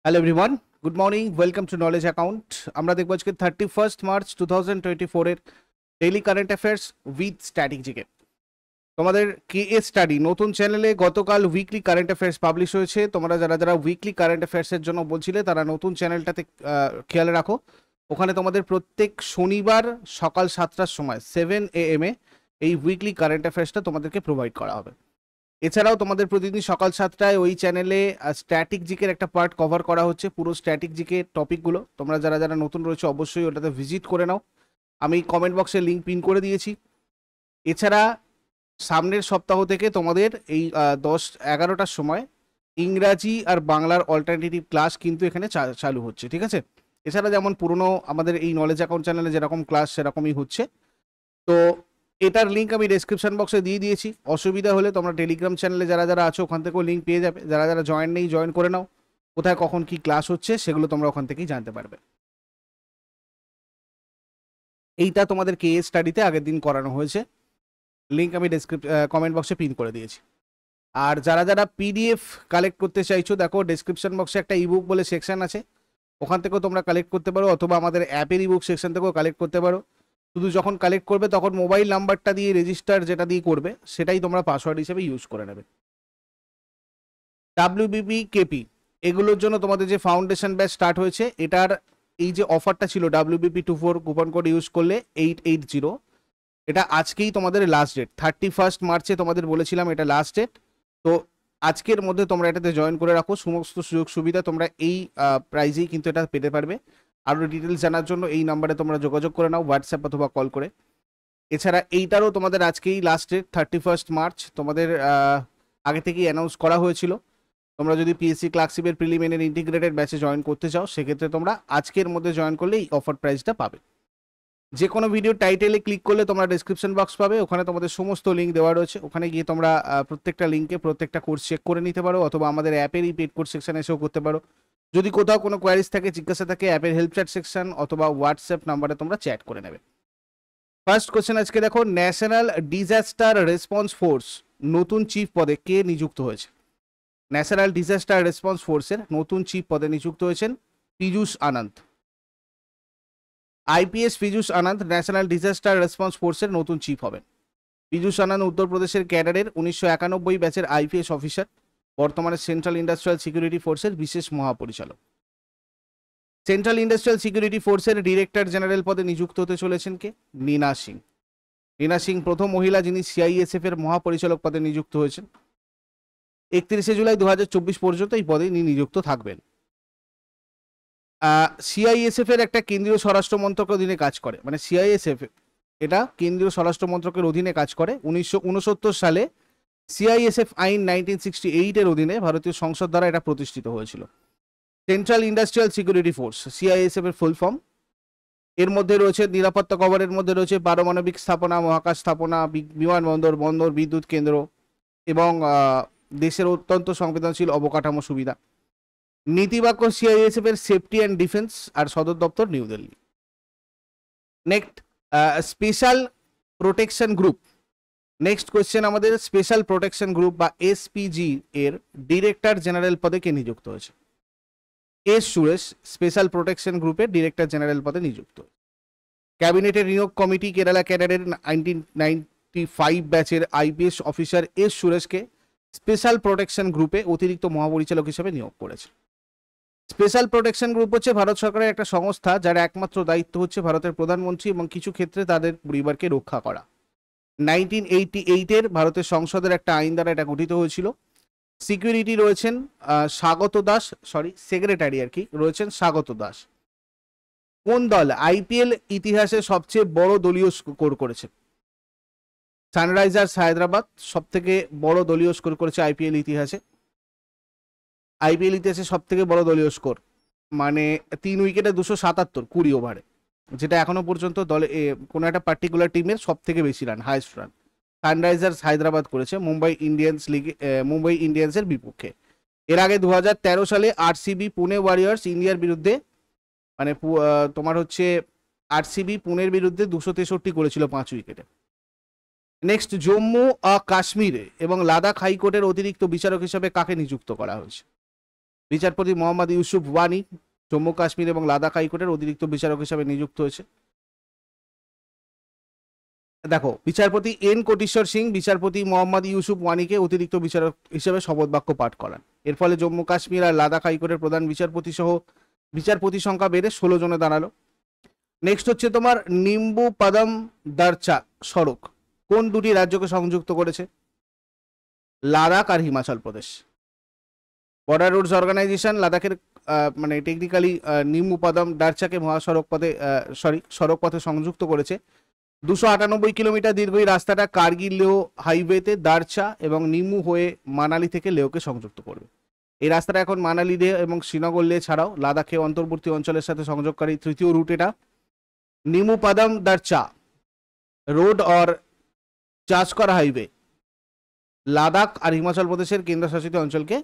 Hello everyone, good morning, welcome to knowledge account. আমরা দেখব আজকে 31 মার্চ 2024 এর daily current affairs with static GK. তোমাদের কে স্টাডি নতুন চ্যানেলে গতকাল উইকলি কারেন্ট অ্যাফেয়ার্স পাবলিশ হয়েছে। তোমরা যারা যারা উইকলি কারেন্ট অ্যাফেয়ার্সের জন্য বলছিলে তারা নতুন চ্যানেলটাতে খেয়াল রাখো। ওখানে তোমাদের প্রত্যেক শনিবার সকাল 7টার সময় 7 AM এই উইকলি কারেন্ট অ্যাফেয়ার্সটা তোমাদেরকে প্রোভাইড করা হবে। এছাড়াও তোমাদের প্রতিদিন সকাল 7টায় ওই চ্যানেলে স্ট্যাটিক জিকের একটা পার্ট কভার করা হচ্ছে, পুরো স্ট্যাটিক জিকের টপিকগুলো। তোমরা যারা যারা নতুন রয়েছে অবশ্যই ওটাতে ভিজিট করে নাও। আমি কমেন্ট বক্সে লিঙ্ক পিন করে দিয়েছি। এছাড়া সামনের সপ্তাহ থেকে তোমাদের এই 10-11টার সময় ইংরাজি আর বাংলার অল্টারনেটিভ ক্লাস কিন্তু এখানে চালু হচ্ছে, ঠিক আছে? এছাড়া যেমন পুরনো আমাদের এই নলেজ অ্যাকাউন্ট চ্যানেলে যেরকম ক্লাস সেরকমই হচ্ছে। তো এটার লিঙ্ক আমি ডেসক্রিপশন বক্সে দিয়ে দিয়েছি। অসুবিধা হলে তোমরা টেলিগ্রাম চ্যানেলে যারা যারা আছো ওখান থেকেও লিঙ্ক পেয়ে যাবে। যারা যারা জয়েন নেই জয়েন করে নাও। কোথায় কখন কি ক্লাস হচ্ছে সেগুলো তোমরা ওখান থেকেই জানতে পারবে। এইটা তোমাদের কে স্টাডিতে আগের দিন করানো হয়েছে, লিঙ্ক আমি কমেন্ট বক্সে পিন করে দিয়েছি। আর যারা যারা পিডিএফ কালেক্ট করতে চাইছো, দেখো ডেসক্রিপশন বক্সে একটা ইবুক বলে সেকশন আছে, ওখান থেকেও তোমরা কালেক্ট করতে পারো, অথবা আমাদের অ্যাপের ইবুক সেকশন থেকেও কালেক্ট করতে পারো। শুধু যখন কালেক্ট করবে তখন মোবাইল নাম্বারটা দিয়ে রেজিস্টার যেটা দিয়ে করবে সেটাই তোমরা পাসওয়ার্ড হিসেবে ইউজ করে নেবে। ডাব্লিউবিপি কেপি এগুলোর জন্য তোমাদের যে ফাউন্ডেশন ব্যাচ স্টার্ট হয়েছে, এটার এই যে অফারটা ছিল WBP24 কুপন কোড ইউজ করলে 880, এটা আজকেই তোমাদের লাস্ট ডেট। 31 মার্চে তোমাদের বলেছিলাম এটা লাস্ট ডেট। তো আজকের মধ্যে তোমরা এটাতে জয়েন করে রাখো। সমস্ত সুযোগ সুবিধা তোমরা এই প্রাইজেই কিন্তু এটা পেতে পারবে। আরও ডিটেলস জানার জন্য এই নাম্বারে তোমরা যোগাযোগ করে নাও, হোয়াটসঅ্যাপ অথবা কল করে। এছাড়া এইটারও তোমাদের আজকেই লাস্ট ডেট 31 মার্চ, তোমাদের আগে থেকেই অ্যানাউন্স করা হয়েছিল। তোমরা যদি পিএসসি ক্লার্কশিপের প্রিলিমিনারি ইন্টিগ্রেটেড ব্যাচে জয়েন করতে চাও সেক্ষেত্রে তোমরা আজকের মধ্যে জয়েন করলে এই অফার প্রাইসটা পাবে। যে কোনো ভিডিও টাইটেলে ক্লিক করলে তোমরা ডেসক্রিপশন বক্স পাবে, ওখানে তোমাদের সমস্ত লিঙ্ক দেওয়া রয়েছে। ওখানে গিয়ে তোমরা প্রত্যেকটা লিঙ্কে প্রত্যেকটা কোর্স চেক করে নিতে পারো, অথবা আমাদের অ্যাপের এই পেড কোর্স সেকশন এসেও করতে পারো। যদি কোথাও কোনো কোয়ারিজ থাকে, জিজ্ঞাসা থাকে, অ্যাপের হেল্প চ্যাট সেকশন অথবা হোয়াটসঅ্যাপ নাম্বারে তোমরা চ্যাট করে নেবে। ফার্স্ট কোশ্চেন আজকে দেখো, ন্যাশনাল ডিজাস্টার রেসপন্স ফোর্স নতুন চিফ পদে কে নিযুক্ত হয়েছে? ন্যাশনাল ডিজাস্টার রেসপন্স ফোর্সের নতুন চিফ পদে নিযুক্ত হয়েছেন পীযূষ আনন্দ। আইপিএস পীযূষ আনন্দ ন্যাশনাল ডিজাস্টার রেসপন্স ফোর্সের নতুন চিফ হবেন। পীযূষ আনন্দ উত্তরপ্রদেশের ক্যাডারের 1991 ব্যাচের আইপিএস অফিসার, বর্তমানে সেন্ট্রাল ইন্ডাস্ট্রিয়াল সিকিউরিটি ফোর্সের বিশেষ মহাপরিচালক। সেন্ট্রাল ইন্ডাস্ট্রিয়াল সিকিউরিটি ফোর্সের ডিরেক্টর জেনারেল পদে নিযুক্ত হতে চলেছেন কে? নীনা সিং। নীনা সিং প্রথম মহিলা যিনি সিআইএসএফ এর মহাপরিচালক পদে নিযুক্ত হয়েছেন। 31 জুলাই 2024 পর্যন্ত এই পদে ইনি নিযুক্ত থাকবেন। সিআইএসএফ এর একটা কেন্দ্রীয় স্বরাষ্ট্র মন্ত্রকের অধীনে কাজ করে, মানে সিআইএসএফ এটা কেন্দ্রীয় স্বরাষ্ট্র মন্ত্রকের অধীনে কাজ করে। 1969 সালে সিআইএসএফ আইন 1968 এর অধীনে ভারতীয় সংসদ দ্বারা এটা প্রতিষ্ঠিত হয়েছিল। Central industrial security force CISF এর ফুল ফর্ম। এর মধ্যে রয়েছে নিরাপত্তা কভারের মধ্যে রয়েছে পারমাণবিক স্থাপনা, মহাকাশ স্থাপনা, বিমানবন্দর, বন্দর, বিদ্যুৎ কেন্দ্র এবং দেশের অত্যন্ত সংবেদনশীল অবকাঠামো সুবিধা। নীতিবাক্য সিআইএসএফ এর সেফটি অ্যান্ড ডিফেন্স, আর সদর দপ্তর New Delhi. Next, special protection group. Next question আমাদের, স্পেশাল প্রোটেকশন গ্রুপ বা এসপিজি এর ডিরেক্টর জেনারেল পদে কে নিযুক্ত হয়েছে? এস সুরেশ স্পেশাল প্রোটেকশন গ্রুপের ডিরেক্টর জেনারেল পদে নিযুক্ত। ক্যাবিনেটের নিয়োগ কমিটি কেরালা ক্যাডারের 1995 ব্যাচের আইপিএস অফিসার এস সুরেশকে স্পেশাল প্রোটেকশন গ্রুপে অতিরিক্ত মহাপরিচালক হিসেবে নিয়োগ করেছে। স্পেশাল প্রোটেকশন গ্রুপ হচ্ছে ভারত সরকারের একটা সংস্থা যার একমাত্র দায়িত্ব হচ্ছে ভারতের প্রধানমন্ত্রী এবং কিছু ক্ষেত্রে তাদের পরিবারকে রক্ষা করা। 1988 ভারতের সংসদের একটা আইন দ্বারা এটা গঠিত হয়েছিল। সিকিউরিটি রয়েছেন স্বাগত দাস, সেক্রেটারি আর কি রয়েছেন স্বাগত দাস। কোন দল আইপিএল ইতিহাসে সবচেয়ে বড় দলীয় স্কোর করেছে? সানরাইজার্স হায়দ্রাবাদ সব থেকে বড় দলীয় স্কোর করেছে আইপিএল ইতিহাসে। আইপিএল ইতিহাসে সব থেকে বড় দলীয় স্কোর, মানে 3 উইকেটে 277 20 ওভারে, যেটা এখনো পর্যন্ত দলে কোনো একটা পার্টিকুলার টিমের সব থেকে বেশি run, highest run Sunrisers Hyderabad করেছে মুম্বাই ইন্ডিয়ান্সের বিপক্ষে। এর আগে 2013 সালে আরসিবি পুনে ওয়ারিয়র্স ইন্ডিয়ার বিরুদ্ধে, মানে তোমার হচ্ছে আরসিবি পুনের বিরুদ্ধে 263 করেছিল 5 উইকেটে। নেক্সট, জম্মু ও কাশ্মীর এবং লাদাখ হাইকোর্টের অতিরিক্ত বিচারক হিসেবে কাকে নিযুক্ত করা হয়েছে? বিচারপতি মোহাম্মদ ইউসুফ ওয়ানি জম্মু কাশ্মীর এবং লাদাখ হাইকোর্টের অতিরিক্ত বিচারক হিসাবে নিযুক্ত হয়েছে। দেখো, বিচারপতি এন কোটেশ্বর সিং বিচারপতি মোহাম্মদ ইউসুফ ওয়ানিকে অতিরিক্ত বিচারক হিসেবে শপথ বাক্য পাঠ করান। এর ফলে জম্মু কাশ্মীর আর লাদাখ হাইকোর্টের প্রধান বিচারপতি সহ বিচারপতি সংখ্যা বেড়ে 16 জনে দাঁড়ালো। নেক্সট হচ্ছে তোমার নিম্বু পাদম দারচা সড়ক কোন দুটি রাজ্যকে সংযুক্ত করেছে? লাদাখ আর Himachal Pradesh. Border roots organisation লাদাখের মানে টেকনিক্যালি নিম্বু পাদম দারচাকে মহাসড়ক পথে সড়ক পথে সংযুক্ত করেছে। 298 কিলোমিটার দীর্ঘ এই রাস্তাটা কার্গিল লেহ হাইওয়েতে দারচা এবং নিম্বু হয়ে মানালি থেকে লেহকে সংযুক্ত করবে। এই রাস্তাটা এখন মানালি লেহ এবং শ্রীনগর লেহ ছাড়াও লাদাখে অন্তর্বর্তী অঞ্চলের সাথে সংযোগকারী তৃতীয় রুট এটা। নিম্বু পাদম দারচা রোড অর চাষকর হাইওয়ে লাদাখ আর হিমাচল প্রদেশের কেন্দ্রশাসিত অঞ্চলকে,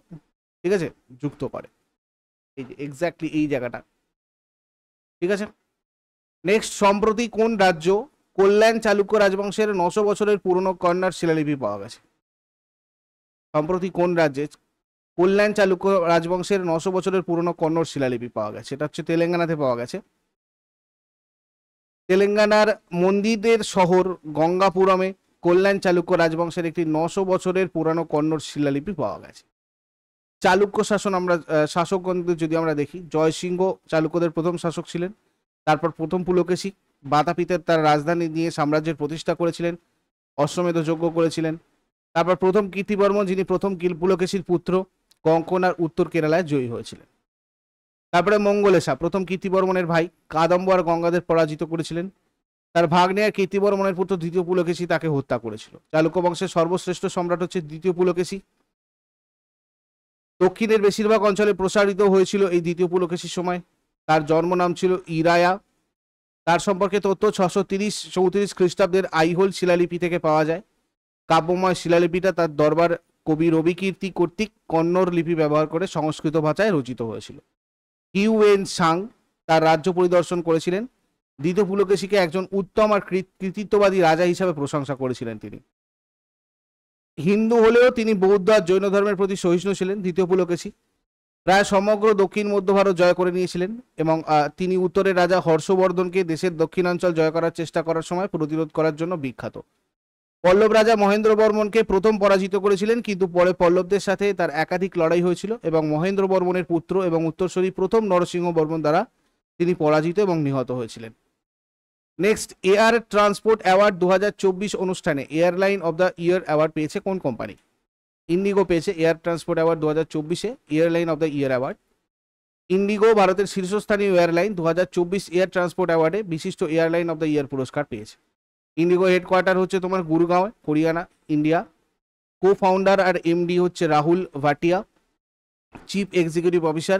ঠিক আছে, যুক্ত করে। এই যে এক্স্যাক্টলি এই জায়গাটা, ঠিক আছে। নেক্সট, সম্প্রতি কোন রাজ্য কল্যাণ চালুক্য রাজবংশের 900 বছরের পুরনো কন্নড় শিলালিপি পাওয়া গেছে? সম্প্রতি কোন রাজ্যে কল্যাণ চালুক্য রাজবংশের 900 বছরের পুরনো কন্নড় শিলালিপি পাওয়া গেছে? এটা হচ্ছে তেলেঙ্গানাতে পাওয়া গেছে। তেলেঙ্গানার মন্দিরের শহর গঙ্গাপুরমে কল্যাণ চালুক্য রাজবংশের একটি 900 বছরের পুরানো কন্নড় শিলালিপি পাওয়া গেছে। চালুক্য শাসন আমরা শাসকগণদের যদি আমরা দেখি, জয়সিংহ চালুক্যদের প্রথম শাসক ছিলেন। তারপর প্রথম পুলকেশী বাতাপিতের তার রাজধানী নিয়ে সাম্রাজ্যের প্রতিষ্ঠা করেছিলেন, অশ্বমেধ যজ্ঞ করেছিলেন। তারপর প্রথম কীর্তিবর্মন, যিনি প্রথম পুলকেশীর পুত্র, কঙ্কন আর উত্তর কেরালায় জয়ী হয়েছিলেন। তারপরে মঙ্গলেশা প্রথম কীর্তিবর্মনের ভাই, কাদম্ব আর গঙ্গাদের পরাজিত করেছিলেন। তার ভাগ্নে আর কীর্তিবর্মনের পুত্র দ্বিতীয় পুলকেশী তাকে হত্যা করেছিল। চালুক্য বংশের সর্বশ্রেষ্ঠ সম্রাট হচ্ছে দ্বিতীয় পুলকেশী। দক্ষিণের বেশিরভাগ অঞ্চলে প্রসারিত হয়েছিল এই দ্বিতীয় পুলকেশীর সময়। তার জন্ম নাম ছিল ইরায়া। তার সম্পর্কে তথ্য 634 খ্রিস্টাব্দের আইহোল শিলালিপি থেকে পাওয়া যায়। কাব্যময় শিলালিপিটা তার দরবার কবি রবিকীর্তি কর্তৃক কন্নড় লিপি ব্যবহার করে সংস্কৃত ভাষায় রচিত হয়েছিল। হিউয়েন সাং তার রাজ্য পরিদর্শন করেছিলেন। দ্বিতীয় পুলকেশীকে একজন উত্তম আর কৃতিত্ববাদী রাজা হিসাবে প্রশংসা করেছিলেন তিনি। হিন্দু হলেও তিনি বৌদ্ধ আর জৈন ধর্মের প্রতি সহিষ্ণু ছিলেন। দ্বিতীয় পুলকেশী প্রায় সমগ্র দক্ষিণ মধ্য ভারত জয় করে নিয়েছিলেন এবং তিনি উত্তরের রাজা হর্ষবর্ধনকে দেশের দক্ষিণাঞ্চল জয় করার চেষ্টা করার সময় প্রতিরোধ করার জন্য বিখ্যাত। পল্লব রাজা মহেন্দ্র বর্মনকে প্রথম পরাজিত করেছিলেন, কিন্তু পরে পল্লবদের সাথে তার একাধিক লড়াই হয়েছিল এবং মহেন্দ্র বর্মনের পুত্র এবং উত্তরসূরি প্রথম নরসিংহ বর্মন দ্বারা তিনি পরাজিত এবং নিহত হয়েছিলেন। নেক্সট, এয়ার ট্রান্সপোর্ট অ্যাওয়ার্ড 2024 অনুষ্ঠানে airline of the year award পেয়েছে কোন কোম্পানি? ইন্ডিগো পেয়েছে এয়ার ট্রান্সপোর্ট অ্যাওয়ার্ড 2024-এ airline of the year award. IndiGo ভারতের শীর্ষস্থানীয় এয়ারলাইন 2024 এয়ার ট্রান্সপোর্ট অ্যাওয়ার্ডে বিশিষ্ট এয়ারলাইন অব দ্য ইয়ার পুরস্কার পেয়েছে। ইন্ডিগো হেডকোয়ার্টার হচ্ছে তোমার Gurgaon, Haryana, India. Co founder আর এমডি হচ্ছে Rahul Bhatia. Chief executive officer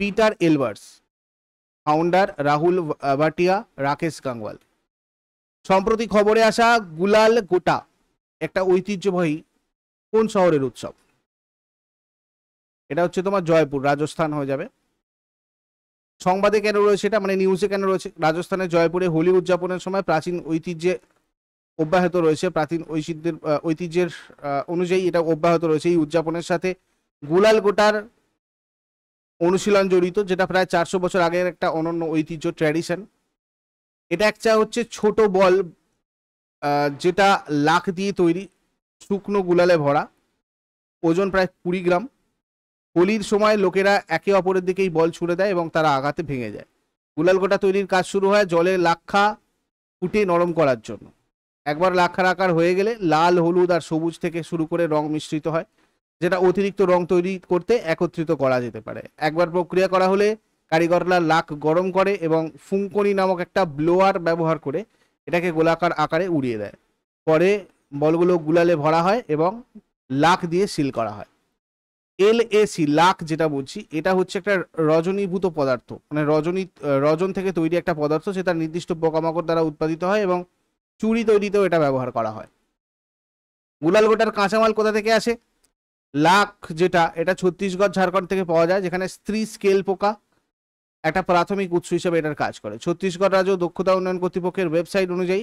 Peter Elbers. Founder Rahul Bhatia, Rakesh Gangwal. সম্প্রতি খবরে আসা গুলাল গোটা একটা ঐতিহ্যবাহী কোন শহরের উৎসব? এটা হচ্ছে তোমার জয়পুর, রাজস্থান হয়ে যাবে। সংবাদে কেন রয়েছে এটা, মানে নিউজে কেন রয়েছে? রাজস্থানের জয়পুরে হোলি উদযাপনের সময় প্রাচীন ঐতিহ্যে অব্যাহত রয়েছে, প্রাচীন ঐতিহ্যের অনুযায়ী এটা অব্যাহত রয়েছে। এই উদযাপনের সাথে গুলাল গোটার অনুশীলন জড়িত, যেটা প্রায় 400 বছর আগের একটা অনন্য ঐতিহ্য, ট্র্যাডিশন। এটা একটা হচ্ছে ছোট বল, যেটা লাখ দিয়ে তৈরি, শুকনো গুলালে ভরা, ওজন প্রায় 20 গ্রাম। হোলির সময় লোকেরা একে অপরের দিকে এই বল ছুড়ে দেয় এবং তারা আঘাতে ভেঙে যায়। গুলাল গোটা তৈরির কাজ শুরু হয় জলে লাক্ষা ফুটে নরম করার জন্য। একবার লাক্ষার আকার হয়ে গেলে লাল, হলুদ আর সবুজ থেকে শুরু করে রং মিশ্রিত হয়, যেটা অতিরিক্ত রং তৈরি করতে একত্রিত করা যেতে পারে। একবার প্রক্রিয়া করা হলে কারিগররা লাখ গরম করে এবং ফুঙ্কনি নামক একটা ব্লোয়ার ব্যবহার করে এটাকে গোলাকার আকারে উড়িয়ে দেয়। পরে বলগুলো গুলালে ভরা হয় এবং লাখ দিয়ে সিল করা হয়। এলএসি লাখ যেটা বলছি, এটা হচ্ছে একটা রজনীভূত পদার্থ, মানে রজন থেকে তৈরি একটা পদার্থ, যেটা নির্দিষ্ট পোকামাকড় দ্বারা উৎপাদিত হয় এবং চুড়ি তৈরিতেও এটা ব্যবহার করা হয়। গুলাল গোটার কাঁচামাল কোথা থেকে আসে? লাখ যেটা, এটা ছত্তিশগড়, ঝাড়খণ্ড থেকে পাওয়া যায়, যেখানে স্ত্রী স্কেল পোকা একটা প্রাথমিক উৎস হিসেবে এটার কাজ করে। ছত্তিশগড় রাজ্য দক্ষতা উন্নয়ন কর্তৃপক্ষের ওয়েবসাইট অনুযায়ী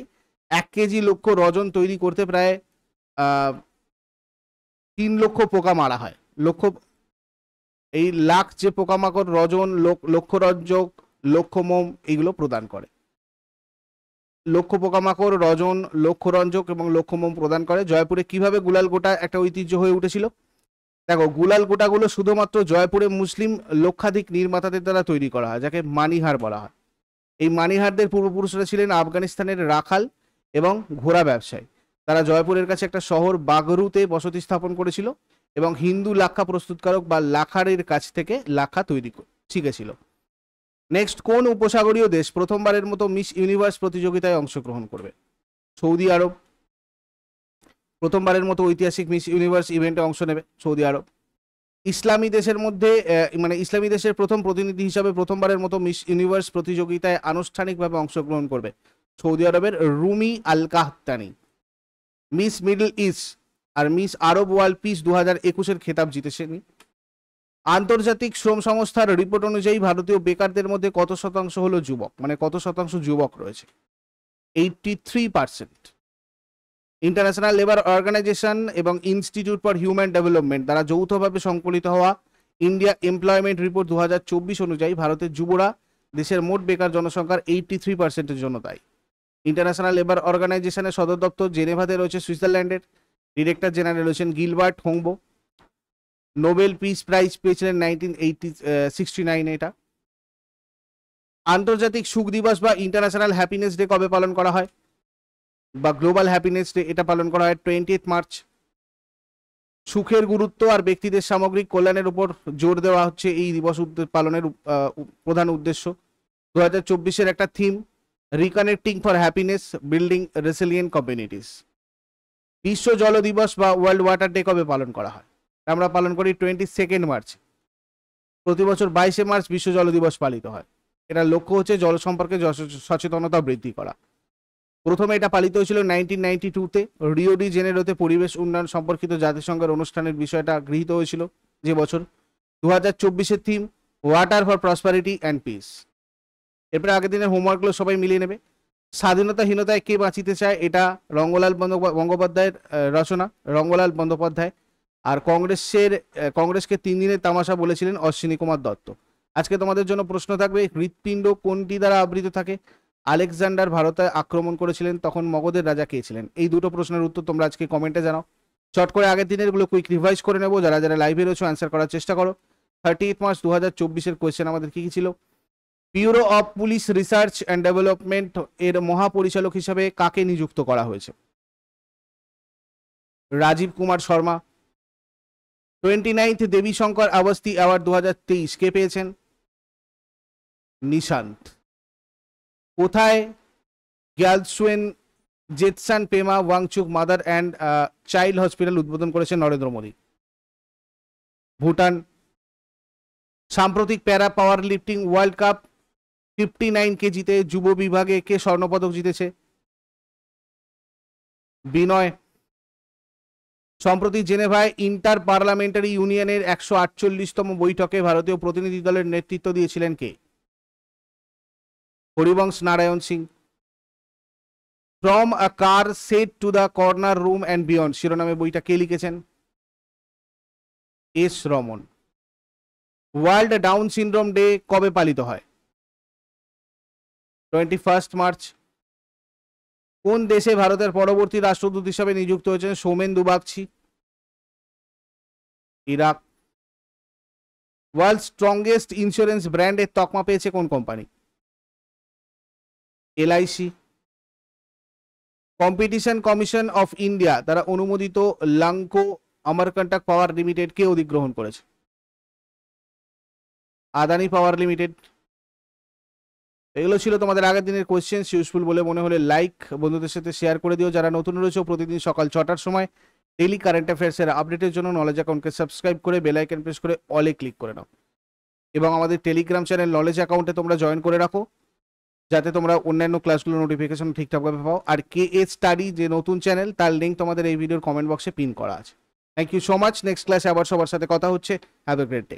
1 কেজি লক্ষ্য রজন তৈরি করতে প্রায় 3 লক্ষ পোকা মারা হয়। এই লাখ যে পোকামাকড়, রজন, লক্ষ্যরঞ্জক, লক্ষ্যমোম এগুলো প্রদান করে। লক্ষ্য পোকামাকড়, রজন, লক্ষ্যরঞ্জক এবং লক্ষ্যমোম প্রদান করে। জয়পুরে কিভাবে গুলাল গোটা একটা ঐতিহ্য হয়ে উঠেছিল? দেখো, গুলাল গোটাগুলো শুধুমাত্র জয়পুরে মুসলিম লক্ষাধিক নির্মাতাদের দ্বারা তৈরি করা হয়, যাকে মানিহার বলা হয়। এই মানিহারদের পূর্বপুরুষরা ছিলেন আফগানিস্তানের রাখাল এবং ঘোড়া ব্যবসায়ী। তারা জয়পুরের কাছে একটা শহর বাগরুতে বসতি স্থাপন করেছিল এবং হিন্দু লাক্ষা প্রস্তুতকারক বা লাখারের কাছ থেকে লাক্ষা তৈরি শিখেছিল। নেক্সট, কোন উপসাগরীয় দেশ প্রথমবারের মতো মিস ইউনিভার্স প্রতিযোগিতায় অংশগ্রহণ করবে? সৌদি আরব প্রথমবারের মতো ঐতিহাসিক মিস ইউনিভার্স ইভেন্টে অংশ নেবে, সৌদি আরব। ইসলামী দেশের মধ্যে ইসলামী দেশের প্রথম প্রতিনিধি হিসাবে প্রথমবারের মতো মিস ইউনিভার্স প্রতিযোগিতায় আনুষ্ঠানিকভাবে অংশগ্রহণ করবে সৌদি আরবের রুমি আল কাহতানি। মিস মিডল ইস্ট আর মিস আরব ওয়ার্ল্ড পিস 2021-এর খেতাব জিতেছেন। আন্তর্জাতিক শ্রম সংস্থার রিপোর্ট অনুযায়ী ভারতীয় বেকারদের মধ্যে কত শতাংশ হলো যুবক, মানে কত শতাংশ যুবক রয়েছে? 83%। ইন্টারন্যাশনাল লেবার অর্গানাইজেশন এবং ইনস্টিটিউট ফর হিউম্যান ডেভেলপমেন্ট দ্বারা যৌথভাবে সংকলিত হওয়া ইন্ডিয়া এমপ্লয়মেন্ট রিপোর্ট 2024 অনুযায়ী ভারতের যুবরা দেশের মোট বেকার জনসংখ্যার 83%-এর জন্য দায়ী। ইন্টারন্যাশনাল লেবার অর্গানাইজেশনের সদর দপ্তর জেনেভাতে রয়েছে সুইজারল্যান্ডের। ডিরেক্টর জেনারেল হচ্ছেন গিলবার্ট হোংবো। নোবেল পিস প্রাইজ পেয়েছিলেন 1969 এটা। আন্তর্জাতিক সুখ দিবস বা ইন্টারন্যাশনাল হ্যাপিনেস ডে কবে পালন করা হয়, বা গ্লোবাল হ্যাপিনেস ডে এটা পালন করা হয় 20 মার্চ। সুখের গুরুত্ব আর ব্যক্তিদের সামগ্রিক কল্যাণের উপর জোর দেওয়া হচ্ছে এই দিবস পালনের প্রধান উদ্দেশ্য। 2024-এর একটা theme, reconnecting for happiness, building রেসিলিয়েন্ট communities. বিশ্ব জল দিবস বা ওয়ার্ল্ড ওয়াটার ডে কবে পালন করা হয়? আমরা পালন করি 22 মার্চ। প্রতি বছর 22 মার্চ বিশ্ব জল দিবস পালিত হয়। এটার লক্ষ্য হচ্ছে জল সম্পর্কে সচেতনতা বৃদ্ধি করা। প্রথমে এটা পালিত হয়েছিল 1992-তে রিও ডি জেনেরোতে পরিবেশ উন্নয়ন সম্পর্কিত জাতিসংঘের অনুষ্ঠানের বিষয়টা গৃহীত হয়েছিল যে বছর। 2024-এর theme water for prosperity and peace. এরপরে আগের দিনের হোমওয়ার্কগুলো সবাই মিলিয়ে নেবে। স্বাধীনতাহীনতায় কে বাঁচিতে চায়, এটা রঙ্গলাল বন্দ্যোপাধ্যায়ের রচনা, রঙ্গলাল বন্দ্যোপাধ্যায়। আর কংগ্রেসকে 3 দিনের তামাশা বলেছিলেন অশ্বিনী কুমার দত্ত। আজকে তোমাদের জন্য প্রশ্ন থাকবে, হৃৎপিণ্ড কোনটি দ্বারা আবৃত থাকে? আলেকজান্ডার ভারতে আক্রমণ করেছিলেন তখন মগধের রাজা কে ছিলেন? এই দুটো প্রশ্নের উত্তর তোমরা আজকে কমেন্টে জানাও। চট করে আগের দিনের গুলো কুইক রিভাইজ করে নেবো। যারা যারা লাইভে রয়েছে অ্যান্সার করার চেষ্টা করো। 30 মার্চ 2024-এর কোয়েশ্চেন আমাদের কি কি ছিল? Bureau of police research and development এর মহাপরিচালক হিসাবে কাকে নিযুক্ত করা হয়েছে? রাজীব কুমার শর্মা। 29th দেবী শঙ্কর আবস্তি অ্যাওয়ার্ড 2023 কে পেয়েছেন? নিশান্ত। কোথায় Gyalsey Jetsun Pema Wangchuck mother and child hospital উদ্বোধন করেছেন নরেন্দ্র মোদী? ভুটান। সাম্প্রতিক প্যারা পাওয়ার লিফটিং ওয়ার্ল্ড কাপ 59 কেজিতে যুব বিভাগে কে স্বর্ণপদক জিতেছে? বিনয়। সম্প্রতি জেনেভায় ইন্টার পার্লামেন্টারি ইউনিয়নের 148তম বৈঠকে ভারতীয় প্রতিনিধি দলের নেতৃত্ব দিয়েছিলেন কে? Harivansh Narayan Singh. From a car seat to the corner room and beyond শিরোনামে বইটা কে লিখেছেন? S Raman. World Down syndrome day কবে পালিত হয়? 21 মার্চ। কোন দেশে ভারতের পরবর্তী রাষ্ট্রদূত হিসাবে নিযুক্ত হয়েছেন Soumendu Bagchi? Iraq. World strongest insurance ব্র্যান্ডের তকমা পেয়েছে কোন company? LIC. Competition commission of India দ্বারা অনুমোদিত লাঙ্কো অমরকন্টক পাওয়ার লিমিটেড কে অধিগ্রহণ করেছে? আদানি পাওয়ার লিমিটেড। এগুলো ছিল তোমাদের আগের দিনের কোয়েশ্চেন। ইউজফুল বলে মনে হলে লাইক, বন্ধুদের সাথে শেয়ার করে দিও। যারা নতুন রয়েছে প্রতিদিন সকাল 6টার সময় ডেইলি কারেন্ট অ্যাফেয়ার্সের আপডেটের জন্য নলেজ অ্যাকাউন্টকে সাবস্ক্রাইব করে বেল আইকন প্রেস করে অলে ক্লিক করে নাও। এবং আমাদের টেলিগ্রাম চ্যানেল নলেজ অ্যাকাউন্টে তোমরা জয়েন করে রাখো, যাতে তোমরা অন্যান্য ক্লাসগুলোর নোটিফিকেশন ঠিকঠাকভাবে পাও। আর কে এস স্টাডি যে নতুন চ্যানেল, তার লিঙ্ক তোমাদের এই ভিডিওর কমেন্ট বক্সে পিন করা আছে। Thank you so much. Next ক্লাসে আবার সবার সাথে কথা হচ্ছে। Have a great day.